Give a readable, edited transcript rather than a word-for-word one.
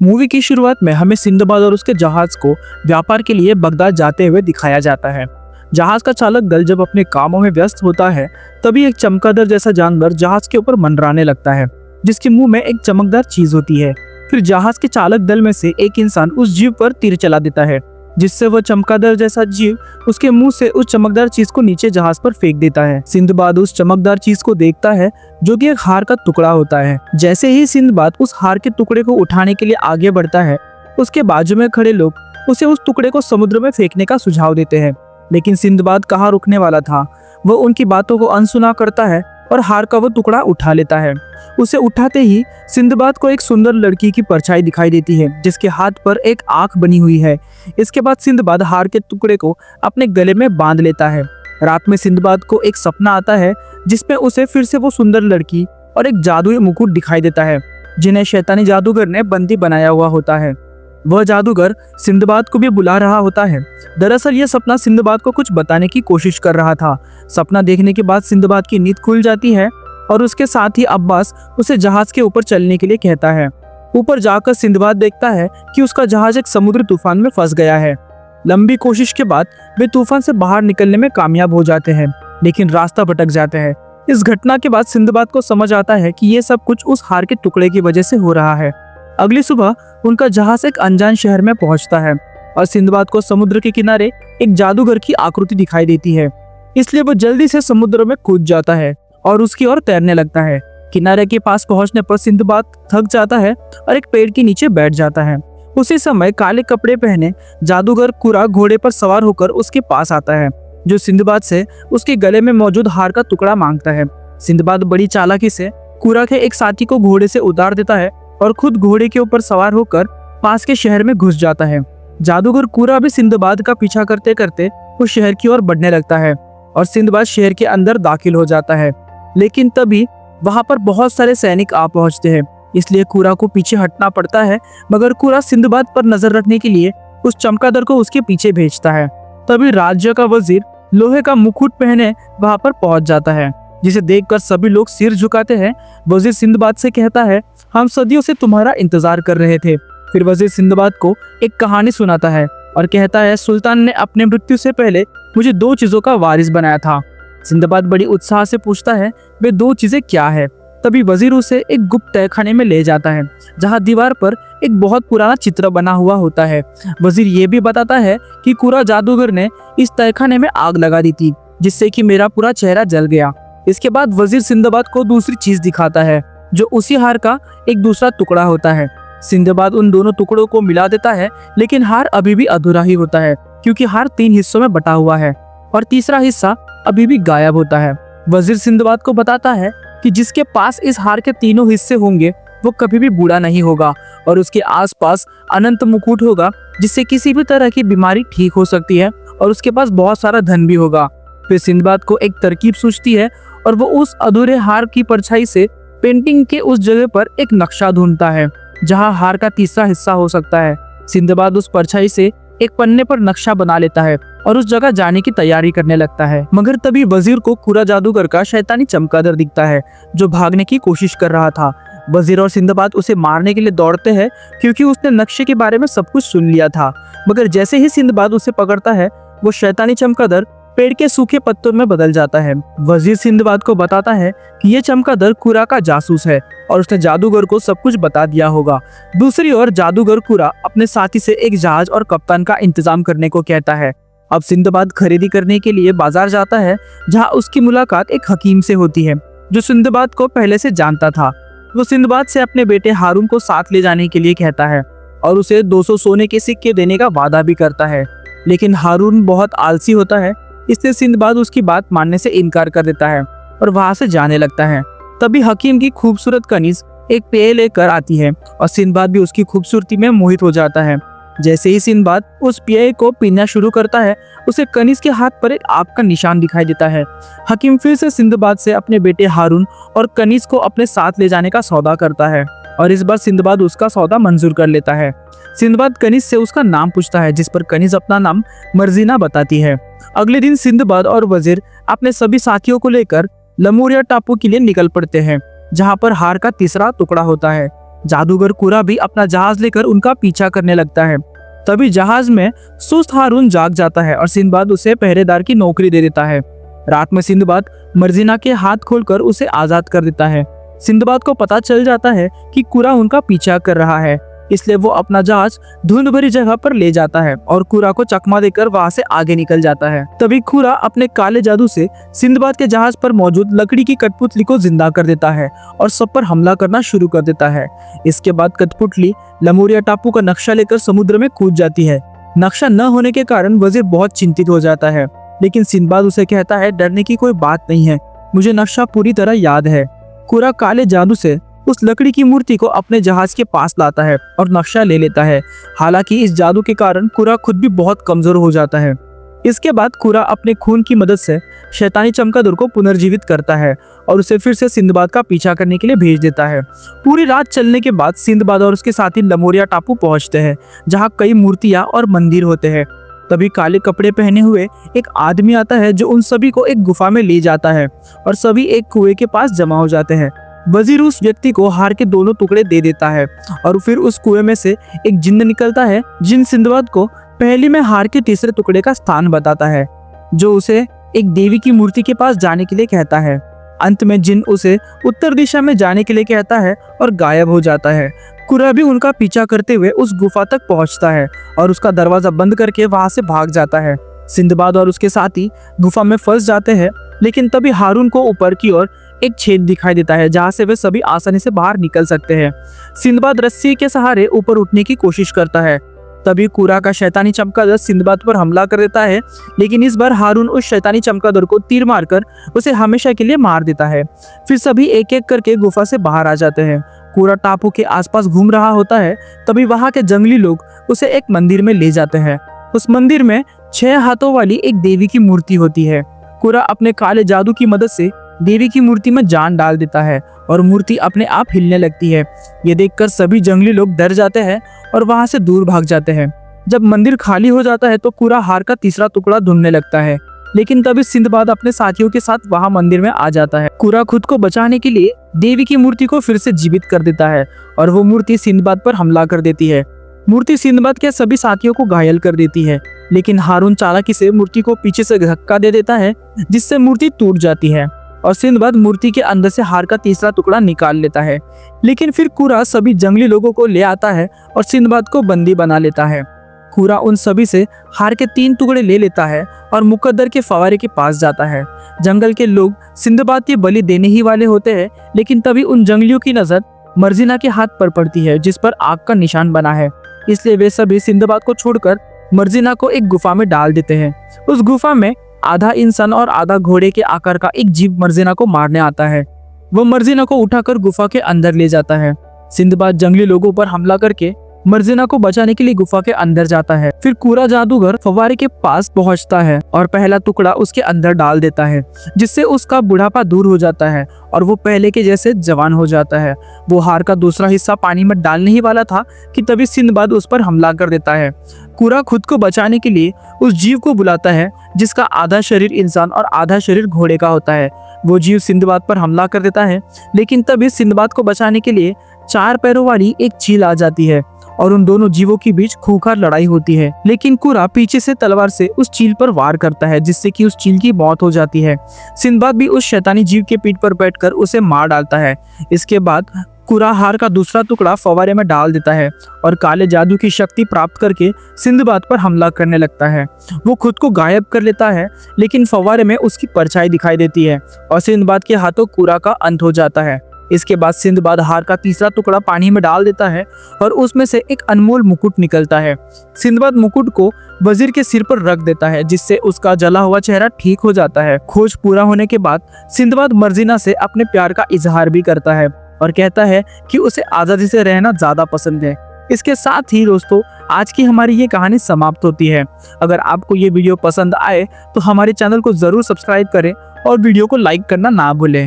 Movie की शुरुआत में हमें सिंदबाद और उसके जहाज को व्यापार के लिए बगदाद जाते हुए दिखाया जाता है। जहाज का चालक दल जब अपने कामों में व्यस्त होता है, तभी एक चमगादड़ जैसा जानवर जहाज के ऊपर मंडराने लगता है, जिसके मुंह में एक चमकदार चीज होती है। फिर जहाज के चालक दल में से एक इंसान उस जीव पर तीर चला देता है, जिससे वह चमगादड़ जैसा जीव उसके मुंह से उस चमकदार चीज को नीचे जहाज पर फेंक देता है। सिंदबाद उस चमकदार चीज को देखता है, जो कि एक हार का टुकड़ा होता है। जैसे ही सिंदबाद उस हार के टुकड़े को उठाने के लिए आगे बढ़ता है, उसके बाजू में खड़े लोग उसे उस टुकड़े को समुद्र में फेंकने का सुझाव देते हैं। लेकिन सिंदबाद कहाँ रुकने वाला था, वह उनकी बातों को अनसुना करता है और हार का वो टुकड़ा उठा लेता है। उसे उठाते ही सिंदबाद को एक सुंदर लड़की की परछाई दिखाई देती है, जिसके हाथ पर एक आंख बनी हुई है। इसके बाद सिंदबाद हार के टुकड़े को अपने गले में बांध लेता है। रात में सिंदबाद को एक सपना आता है, जिसमें उसे फिर से वो सुंदर लड़की और एक जादुई मुकुट दिखाई देता है, जिन्हें शैतानी जादूगर ने बंदी बनाया हुआ होता है। वह जादूगर सिंदबाद को भी बुला रहा होता है। दरअसल यह सपना सिंदबाद को कुछ बताने की कोशिश कर रहा था। सपना देखने के बाद सिंदबाद की नींद खुल जाती है और उसके साथ ही अब्बास उसे जहाज के ऊपर चलने के लिए कहता है। ऊपर जाकर सिंदबाद देखता है कि उसका जहाज एक समुद्री तूफान में फंस गया है। लंबी कोशिश के बाद वे तूफान से बाहर निकलने में कामयाब हो जाते हैं, लेकिन रास्ता भटक जाते हैं। इस घटना के बाद सिंदबाद को समझ आता है कि ये सब कुछ उस हार के टुकड़े की वजह से हो रहा है। अगली सुबह उनका जहाज एक अनजान शहर में पहुंचता है और सिंदबाद को समुद्र के किनारे एक जादूगर की आकृति दिखाई देती है। इसलिए वो जल्दी से समुद्र में कूद जाता है और उसकी ओर तैरने लगता है। किनारे के पास पहुंचने पर सिंदबाद थक जाता है और एक पेड़ के नीचे बैठ जाता है। उसी समय काले कपड़े पहने जादूगर कुरा घोड़े पर सवार होकर उसके पास आता है, जो सिंदबाद से उसके गले में मौजूद हार का टुकड़ा मांगता है। सिंदबाद बड़ी चालाकी से कुरा के एक साथी को घोड़े से उतार देता है और खुद घोड़े के ऊपर सवार होकर पास के शहर में घुस जाता है। जादूगर कुरा भी सिंदबाद का पीछा करते करते उस शहर की ओर बढ़ने लगता है और सिंदबाद शहर के अंदर दाखिल हो जाता है। लेकिन तभी वहां पर बहुत सारे सैनिक आ पहुंचते हैं, इसलिए कुरा को पीछे हटना पड़ता है। मगर कुरा सिंदबाद पर नजर रखने के लिए उस चमगादड़ को उसके पीछे भेजता है। तभी राज्य का वजीर लोहे का मुकुट पहने वहां पर पहुंच जाता है, जिसे देखकर सभी लोग सिर झुकाते हैं। वजीर सिंदबाद से कहता है, हम सदियों से तुम्हारा इंतजार कर रहे थे। फिर वजीर सिंदबाद को एक कहानी सुनाता है और कहता है, सुल्तान ने अपने मृत्यु से पहले मुझे 2 चीजों का वारिस बनाया था। सिंदबाद बड़ी उत्साह से पूछता है, वे 2 चीजें क्या है? तभी वजीर उसे एक गुप्त तहखाने में ले जाता है, जहां दीवार पर एक बहुत पुराना चित्र बना हुआ होता है। वजीर ये भी बताता है कि कुरा जादूगर ने इस तहखाने में आग लगा दी थी, जिससे कि मेरा पूरा चेहरा जल गया। इसके बाद वजीर सिंदबाद को दूसरी चीज दिखाता है, जो उसी हार का एक दूसरा टुकड़ा होता है। सिंदबाद उन दोनों टुकड़ों को मिला देता है, लेकिन हार अभी भी अधूरा ही होता है, क्योंकि हार 3 हिस्सों में बटा हुआ है और तीसरा हिस्सा अभी भी गायब होता है। वजीर सिंदबाद को बताता है कि जिसके पास इस हार के तीनों हिस्से होंगे, वो कभी भी बूढ़ा नहीं होगा और उसके आसपास अनंत मुकुट होगा, जिससे किसी भी तरह की बीमारी ठीक हो सकती है और उसके पास बहुत सारा धन भी होगा। फिर सिंदबाद को एक तरकीब सूझती है और वो उस अधूरे हार की परछाई से पेंटिंग के उस जगह पर एक नक्शा ढूंढता है, जहां हार का तीसरा हिस्सा हो सकता है। सिंदबाद उस परछाई से एक पन्ने पर नक्शा बना लेता है और उस जगह जाने की तैयारी करने लगता है। मगर तभी वजीर को कुरा जादूगर का शैतानी चमगादड़ दिखता है, जो भागने की कोशिश कर रहा था। वजीर और सिंदबाद उसे मारने के लिए दौड़ते हैं, क्योंकि उसने नक्शे के बारे में सब कुछ सुन लिया था। मगर जैसे ही सिंदबाद उसे पकड़ता है, वो शैतानी चमगादड़ पेड़ के सूखे पत्तों में बदल जाता है। वजीर सिंदबाद को बताता है कि ये चमगादड़ कुरा का जासूस है और उसने जादूगर को सब कुछ बता दिया होगा। दूसरी ओर जादूगर कुरा अपने साथी से एक जहाज और कप्तान का इंतजाम करने को कहता है। अब सिंदबाद खरीदी करने के लिए बाजार जाता है, जहां उसकी मुलाकात एक हकीम से होती है, जो सिंदबाद को पहले से जानता था। वो सिंदबाद से अपने बेटे हारून को साथ ले जाने के लिए कहता है और उसे 200 सोने के सिक्के देने का वादा भी करता है। लेकिन हारून बहुत आलसी होता है, इसलिए सिंदबाद उसकी बात मानने से इनकार कर देता है और वहां से जाने लगता है। तभी हकीम की खूबसूरत कनीज एक पेय लेकर आती है और सिंदबाद भी उसकी खूबसूरती में मोहित हो जाता है। जैसे ही सिंदबाद उस पेय को पीना शुरू करता है, उसे कनीज के हाथ पर एक आग का निशान दिखाई देता है। हकीम फिर से सिंदबाद से अपने बेटे हारून और कनीज को अपने साथ ले जाने का सौदा करता है और इस बार सिंदबाद उसका सौदा मंजूर कर लेता है। सिंदबाद कनीज से उसका नाम पूछता है, जिस पर कनीज अपना नाम मर्जीना बताती है। अगले दिन सिंदबाद और वजीर अपने सभी साथियों को लेकर लमूरिया टापू के लिए निकल पड़ते हैं, जहां पर हार का तीसरा टुकड़ा होता है। जादूगर कुरा भी अपना जहाज लेकर उनका पीछा करने लगता है। तभी जहाज में सुस्त हारून जाग जाता है और सिंदबाद उसे पहरेदार की नौकरी दे देता है। रात में सिंदबाद मर्जीना के हाथ खोलकर उसे आजाद कर देता है। सिंदबाद को पता चल जाता है कि कुरा उनका पीछा कर रहा है, इसलिए वो अपना जहाज धुंध भरी जगह पर ले जाता है और कुरा को चकमा देकर वहां से आगे निकल जाता है। तभी कुरा अपने काले जादू से सिंदबाद के जहाज पर मौजूद लकड़ी की कठपुतली को जिंदा कर देता है और सब पर हमला करना शुरू कर देता है। इसके बाद कठपुतली लमोरिया टापू का नक्शा लेकर समुद्र में कूद जाती है। नक्शा न होने के कारण वजीर बहुत चिंतित हो जाता है, लेकिन सिंदबाद उसे कहता है डरने की कोई बात नहीं है, मुझे नक्शा पूरी तरह याद है। कुरा काले जादू से उस लकड़ी की मूर्ति को अपने जहाज के पास लाता है और नक्शा ले लेता है। हालांकि इस जादू के कारण कुरा खुद भी बहुत कमजोर हो जाता है। इसके बाद कुरा अपने खून की मदद से शैतानी चमगादड़ को पुनर्जीवित करता है और उसे फिर से सिंदबाद का पीछा करने के लिए भेज देता है। पूरी रात चलने के बाद सिंदबाद और उसके साथी लमोरिया टापू पहुंचते हैं, जहां कई मूर्तियां और मंदिर होते हैं। तभी काले कपड़े पहने हुए एक आदमी आता है जो उन सभी को एक गुफा में ले जाता है और सभी एक कुएं के पास जमा हो जाते हैं। वजीर उस व्यक्ति को हार के दोनों टुकड़े दे देता है और फिर उस कुएं में से एक जिन्न निकलता है, जिन सिंदबाद को पहली में हार के तीसरे टुकड़े का स्थान बताता है, जो उसे एक देवी की मूर्ति के पास जाने के लिए कहता है। अंत में जिन उसे उत्तर दिशा में जाने के लिए कहता है और गायब हो जाता है। कुरा भी उनका पीछा करते हुए उस गुफा तक पहुंचता है और उसका दरवाजा बंद करके वहां से भाग जाता है। सिंदबाद और उसके साथी गुफा में फंस जाते हैं, लेकिन तभी हारून को ऊपर की ओर एक छेद दिखाई देता है, जहां से वे सभी आसानी से बाहर निकल सकते हैं। सिंदबाद रस्सी के सहारे ऊपर उठने की कोशिश करता है। तभी कुरा का शैतानी चमगादड़ सिंदबाद पर हमला कर देता है, लेकिन इस बार हारून उस शैतानी चमगादड़ को तीर मारकर उसे हमेशा के लिए मार देता है। फिर सभी एक एक करके गुफा से बाहर आ जाते हैं। कुरा टापू के आसपास घूम रहा होता है, तभी वहां के जंगली लोग उसे एक मंदिर में ले जाते हैं। उस मंदिर में 6 हाथों वाली एक देवी की मूर्ति होती है। कुरा अपने काले जादू की मदद से देवी की मूर्ति में जान डाल देता है और मूर्ति अपने आप हिलने लगती है। ये देखकर सभी जंगली लोग डर जाते हैं और वहां से दूर भाग जाते हैं। जब मंदिर खाली हो जाता है तो कुरा हार का तीसरा टुकड़ा ढूंढने लगता है, लेकिन तभी सिंदबाद अपने साथियों के साथ वहां मंदिर में आ जाता है। कुरा खुद को बचाने के लिए देवी की मूर्ति को फिर से जीवित कर देता है और वो मूर्ति सिंदबाद पर हमला कर देती है। मूर्ति सिंदबाद के सभी साथियों को घायल कर देती है, लेकिन हारून चालाकी से मूर्ति को पीछे से धक्का दे देता है, जिससे मूर्ति टूट जाती है और सिंदबाद मूर्ति के अंदर से हार का तीसरा टुकड़ा निकाल लेता है। लेकिन फिर कुरा सभी जंगली लोगों को ले आता है और सिंदबाद को बंदी बना लेता है। कुरा उन सभी से हार के 3 टुकड़े ले लेता है और मुकद्दर के फवारे के पास जाता है। जंगल के लोग सिंदबाद की बलि देने ही वाले होते हैं, लेकिन तभी उन जंगलियों की नजर मर्जीना के हाथ पर पड़ती है, जिस पर आग का निशान बना है। इसलिए वे सभी सिंदबाद को छोड़कर मर्जीना को एक गुफा में डाल देते हैं। उस गुफा में आधा इंसान और आधा घोड़े के आकार का एक जीव मर्जीना को मारने आता है। वो मर्जीना को उठाकर गुफा के अंदर ले जाता है। सिंदबाद जंगली लोगों पर हमला करके मर्जीना को बचाने के लिए गुफा के अंदर जाता है। फिर कुरा जादूगर फव्वारे के पास पहुंचता है और पहला टुकड़ा उसके अंदर डाल देता है, जिससे उसका बुढ़ापा दूर हो जाता है और वो पहले के जैसे जवान हो जाता है। वो हार का दूसरा हिस्सा पानी में डालने ही वाला था कि तभी सिंदबाद उस पर हमला कर देता है। कुरा खुद को बचाने के लिए उस जीव को बुलाता है, जिसका आधा शरीर इंसान और आधा शरीर घोड़े का होता है। वो जीव सिंदबाद पर हमला कर देता है, लेकिन तभी सिंदबाद को बचाने के लिए 4 पैरों वाली एक चील आ जाती है और उन दोनों जीवों के बीच खूंखार लड़ाई होती है। लेकिन कुरा पीछे से तलवार से उस चील पर वार करता है, जिससे कि उस चील की मौत हो जाती है। सिंदबाद भी उस शैतानी जीव के पीठ पर बैठकर उसे मार डालता है। इसके बाद कुरा हार का दूसरा टुकड़ा फव्वारे में डाल देता है और काले जादू की शक्ति प्राप्त करके सिंदबाद पर हमला करने लगता है। वो खुद को गायब कर लेता है, लेकिन फव्वारे में उसकी परछाई दिखाई देती है और सिंदबाद के हाथों कुरा का अंत हो जाता है। इसके बाद सिंदबाद हार का तीसरा टुकड़ा पानी में डाल देता है और उसमें से एक अनमोल मुकुट निकलता है। सिंदबाद मुकुट को वजीर के सिर पर रख देता है, जिससे उसका जला हुआ चेहरा ठीक हो जाता है। खोज पूरा होने के बाद सिंदबाद मर्जीना से अपने प्यार का इजहार भी करता है और कहता है कि उसे आज़ादी से रहना ज़्यादा पसंद है। इसके साथ ही दोस्तों, आज की हमारी ये कहानी समाप्त होती है। अगर आपको ये वीडियो पसंद आए तो हमारे चैनल को ज़रूर सब्सक्राइब करें और वीडियो को लाइक करना ना भूलें।